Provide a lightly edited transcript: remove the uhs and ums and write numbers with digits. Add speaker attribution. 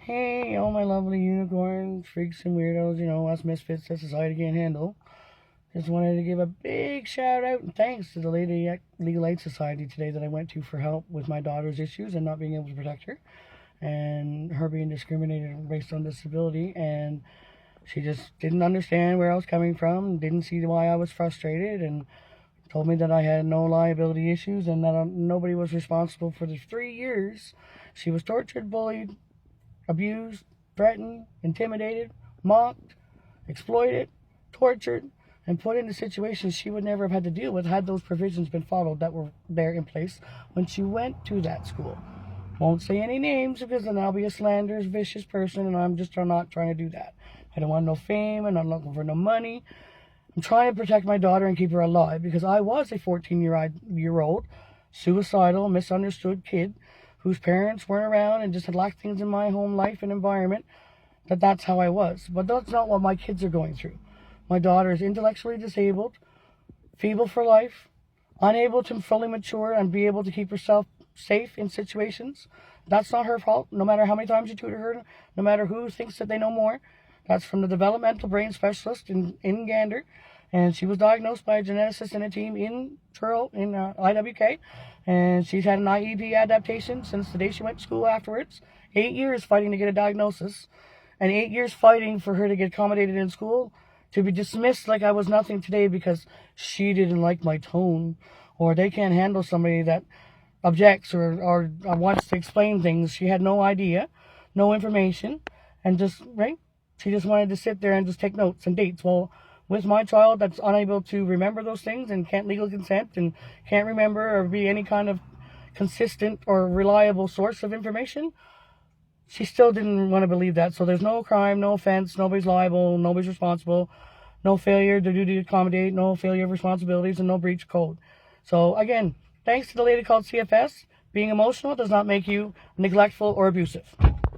Speaker 1: Hey, all my lovely unicorns, freaks, and weirdos, us misfits that society can't handle. Just wanted to give a big shout out and thanks to the Lady Legal Aid Society today that I went to for help with my daughter's issues and not being able to protect her and her being discriminated based on disability. And she just didn't understand where I was coming from, didn't see why I was frustrated, and told me that I had no liability issues and that nobody was responsible for the 3 years she was tortured, bullied, abused, threatened, intimidated, mocked, exploited, tortured, and put into situations she would never have had to deal with had those provisions been followed that were there in place when she went to that school. Won't say any names because then I'll be a slanderous, vicious person, and I'm just not trying to do that. I don't want no fame, and I'm not looking for no money. I'm trying to protect my daughter and keep her alive because I was a 14-year-old suicidal, misunderstood kid whose parents weren't around and just had lacked things in my home life and environment. That's how I was. But that's not what my kids are going through. My daughter is intellectually disabled, feeble for life, unable to fully mature and be able to keep herself safe in situations. That's not her fault, no matter how many times you tutor her, no matter who thinks that they know more. That's from the developmental brain specialist in Gander. And she was diagnosed by a geneticist and a team in Truro, in IWK. And she's had an IED adaptation since the day she went to school afterwards. 8 years fighting to get a diagnosis. And 8 years fighting for her to get accommodated in school. To be dismissed like I was nothing today because she didn't like my tone. Or they can't handle somebody that objects or wants to explain things. She had no idea, no information. And just, right? She just wanted to sit there and just take notes and dates. Well, with my child that's unable to remember those things and can't legally consent and can't remember or be any kind of consistent or reliable source of information, she still didn't want to believe that. So there's no crime, no offense, nobody's liable, nobody's responsible, no failure to do to accommodate, no failure of responsibilities, and no breach code. So again, thanks to the lady called CFS, being emotional does not make you neglectful or abusive.